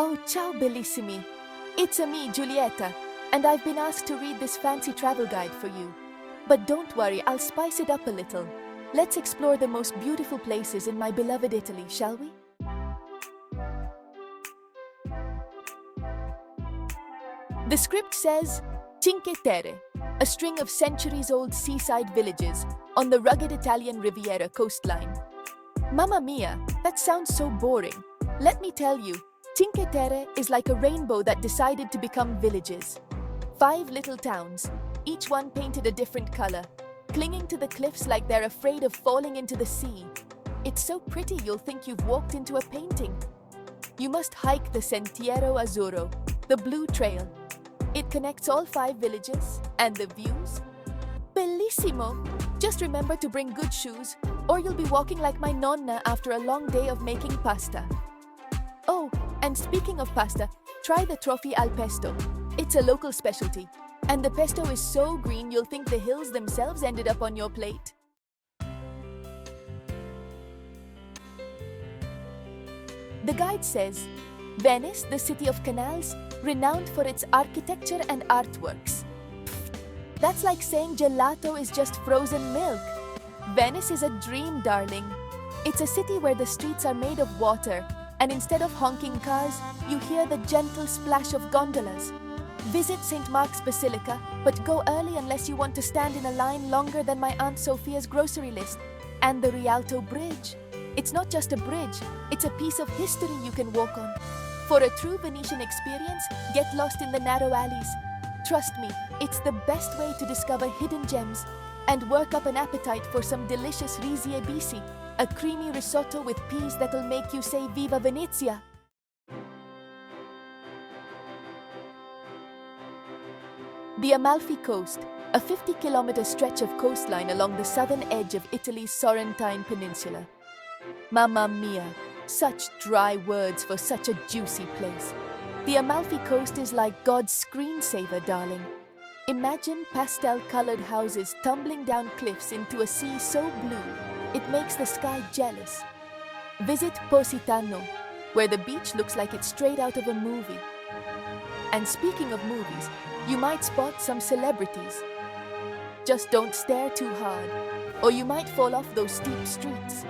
Oh, ciao bellissimi! It's a me, Giulietta, and I've been asked to read this fancy travel guide for you. But don't worry, I'll spice it up a little. Let's explore the most beautiful places in my beloved Italy, shall we? The script says, Cinque Terre, a string of centuries-old seaside villages on the rugged Italian Riviera coastline. Mamma mia, that sounds so boring. Let me tell you, Cinque Terre is like a rainbow that decided to become villages. 5 little towns, each one painted a different color, clinging to the cliffs like they're afraid of falling into the sea. It's so pretty you'll think you've walked into a painting. You must hike the Sentiero Azzurro, the Blue Trail. It connects all 5 villages, and the views? Bellissimo! Just remember to bring good shoes, or you'll be walking like my nonna after a long day of making pasta. Oh, and speaking of pasta, try the trofi al pesto. It's a local specialty, and the pesto is so green you'll think the hills themselves ended up on your plate. The guide says, Venice, the city of canals, renowned for its architecture and artworks. That's like saying gelato is just frozen milk. Venice is a dream, darling. It's a city where the streets are made of water, and instead of honking cars, you hear the gentle splash of gondolas. Visit St. Mark's Basilica, but go early unless you want to stand in a line longer than my Aunt Sophia's grocery list. And the Rialto Bridge. It's not just a bridge, it's a piece of history you can walk on. For a true Venetian experience, get lost in the narrow alleys. Trust me, it's the best way to discover hidden gems and work up an appetite for some delicious risie e bisi, a creamy risotto with peas that'll make you say Viva Venezia. The Amalfi Coast, a 50-kilometer stretch of coastline along the southern edge of Italy's Sorrentine Peninsula. Mamma mia, such dry words for such a juicy place. The Amalfi Coast is like God's screensaver, darling. Imagine pastel-colored houses tumbling down cliffs into a sea so blue, it makes the sky jealous. Visit Positano, where the beach looks like it's straight out of a movie. And speaking of movies, you might spot some celebrities. Just don't stare too hard, or you might fall off those steep streets.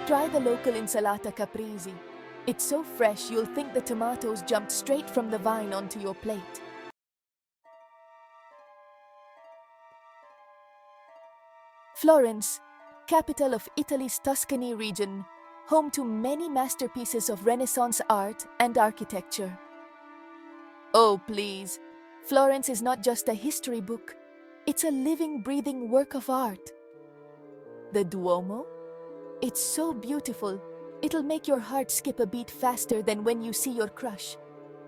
Try the local insalata caprese. It's so fresh you'll think the tomatoes jumped straight from the vine onto your plate. Florence, capital of Italy's Tuscany region, home to many masterpieces of Renaissance art and architecture. Oh, please, Florence is not just a history book, it's a living, breathing work of art. The Duomo? It's so beautiful, it'll make your heart skip a beat faster than when you see your crush.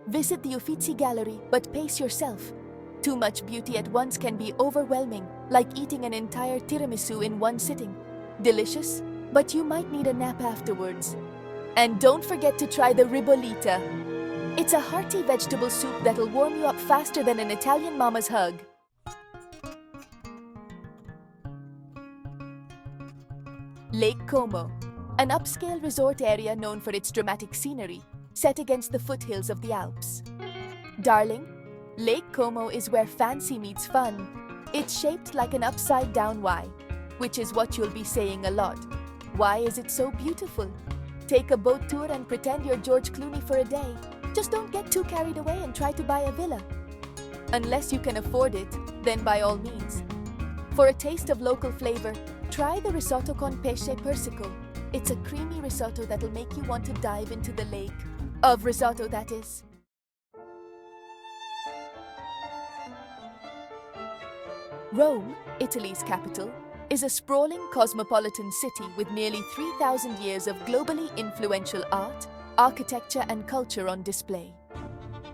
Visit the Uffizi Gallery, but pace yourself. Too much beauty at once can be overwhelming, like eating an entire tiramisu in one sitting. Delicious, but you might need a nap afterwards. And don't forget to try the ribollita. It's a hearty vegetable soup that'll warm you up faster than an Italian mama's hug. Lake Como, an upscale resort area known for its dramatic scenery, set against the foothills of the Alps. Darling, Lake Como is where fancy meets fun. It's shaped like an upside-down Y, which is what you'll be saying a lot. Why is it so beautiful? Take a boat tour and pretend you're George Clooney for a day. Just don't get too carried away and try to buy a villa. Unless you can afford it, then by all means. For a taste of local flavor, try the risotto con pesce persico. It's a creamy risotto that'll make you want to dive into the lake. Of risotto, that is. Rome, Italy's capital, is a sprawling cosmopolitan city with nearly 3,000 years of globally influential art, architecture and culture on display.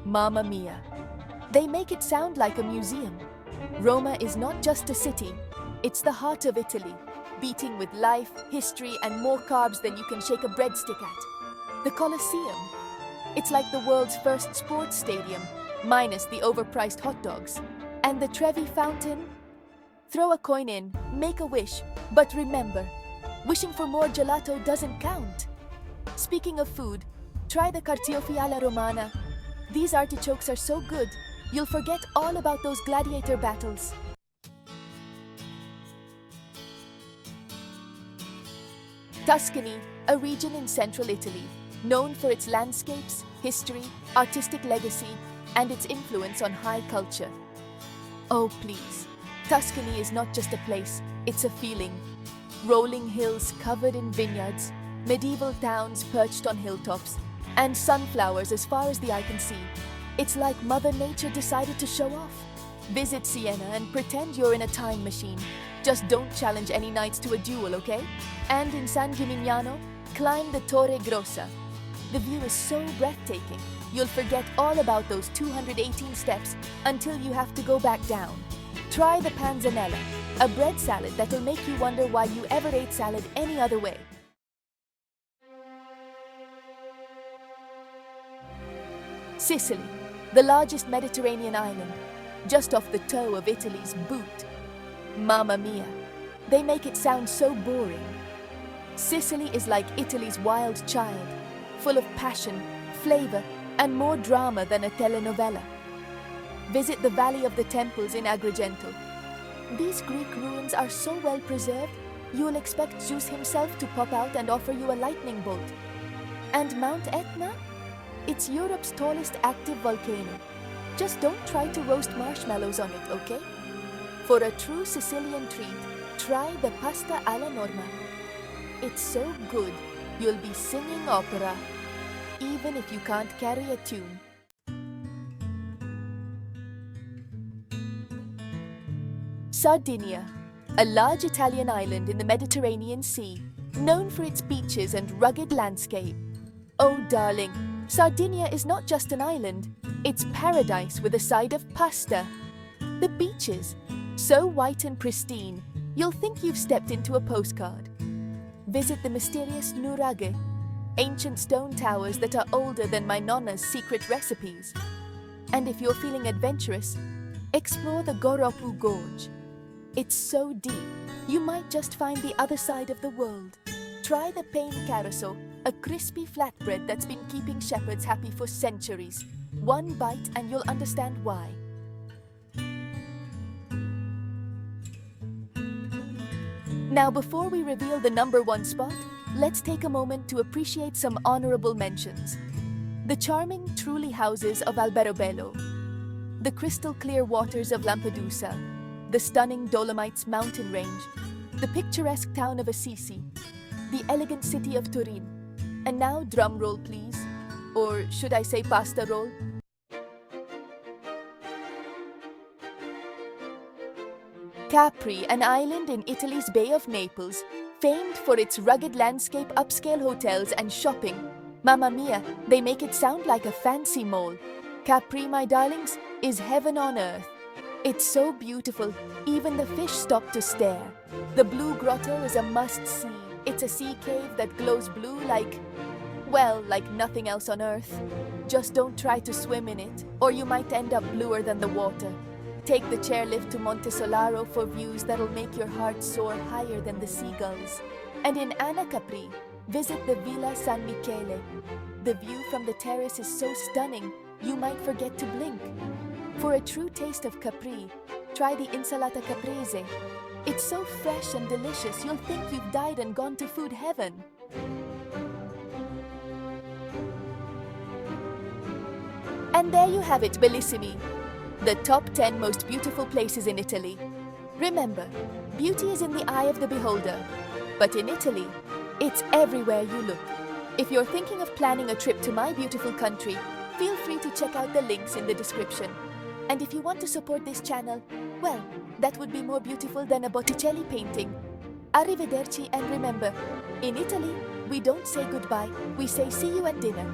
Mamma mia! They make it sound like a museum. Roma is not just a city, it's the heart of Italy, beating with life, history and more carbs than you can shake a breadstick at. The Colosseum. It's like the world's first sports stadium, minus the overpriced hot dogs. And the Trevi Fountain? Throw a coin in, make a wish, but remember, wishing for more gelato doesn't count. Speaking of food, Try the carciofi alla romana. These artichokes are so good, you'll forget all about those gladiator battles. Tuscany, a region in central Italy, known for its landscapes, history, artistic legacy, and its influence on high culture. Oh please, Tuscany is not just a place, it's a feeling. Rolling hills covered in vineyards, medieval towns perched on hilltops, and sunflowers as far as the eye can see. It's like Mother Nature decided to show off. Visit Siena and pretend you're in a time machine. Just don't challenge any knights to a duel, okay? And in San Gimignano, climb the Torre Grossa. The view is so breathtaking, you'll forget all about those 218 steps until you have to go back down. Try the panzanella, a bread salad that'll make you wonder why you ever ate salad any other way. Sicily, the largest Mediterranean island, just off the toe of Italy's boot. Mamma mia, they make it sound so boring. Sicily is like Italy's wild child, full of passion, flavor, and more drama than a telenovela. Visit the Valley of the Temples in Agrigento. These Greek ruins are so well preserved, you'll expect Zeus himself to pop out and offer you a lightning bolt. And Mount Etna? It's Europe's tallest active volcano. Just don't try to roast marshmallows on it, okay? For a true Sicilian treat, try the pasta alla norma. It's so good, you'll be singing opera, even if you can't carry a tune. Sardinia, a large Italian island in the Mediterranean Sea, known for its beaches and rugged landscape. Oh darling, Sardinia is not just an island, it's paradise with a side of pasta. The beaches, so white and pristine, you'll think you've stepped into a postcard. Visit the mysterious nuraghe, ancient stone towers that are older than my nonna's secret recipes. And if you're feeling adventurous, explore the Goropu Gorge. It's so deep, you might just find the other side of the world. Try the pain carousel, a crispy flatbread that's been keeping shepherds happy for centuries. One bite and you'll understand why. Now before we reveal the #1 spot, let's take a moment to appreciate some honorable mentions. The charming Truly houses of Alberobello, the crystal clear waters of Lampedusa, the stunning Dolomites mountain range, the picturesque town of Assisi, the elegant city of Turin, and now drum roll please, or should I say pasta roll? Capri, an island in Italy's Bay of Naples, famed for its rugged landscape, upscale hotels and shopping. Mamma mia, they make it sound like a fancy mall. Capri, my darlings, is heaven on earth. It's so beautiful, even the fish stop to stare. The Blue Grotto is a must-see. It's a sea cave that glows blue like, well, like nothing else on earth. Just don't try to swim in it, or you might end up bluer than the water. Take the chairlift to Monte Solaro for views that'll make your heart soar higher than the seagulls. And in Anna Capri, visit the Villa San Michele. The view from the terrace is so stunning, you might forget to blink. For a true taste of Capri, try the Insalata Caprese. It's so fresh and delicious, you'll think you've died and gone to food heaven. And there you have it, bellissimi. The top 10 most beautiful places in Italy. Remember, beauty is in the eye of the beholder. But in Italy, it's everywhere you look. If you're thinking of planning a trip to my beautiful country, feel free to check out the links in the description. And if you want to support this channel, well, that would be more beautiful than a Botticelli painting. Arrivederci, and remember, in Italy, we don't say goodbye, we say see you at dinner.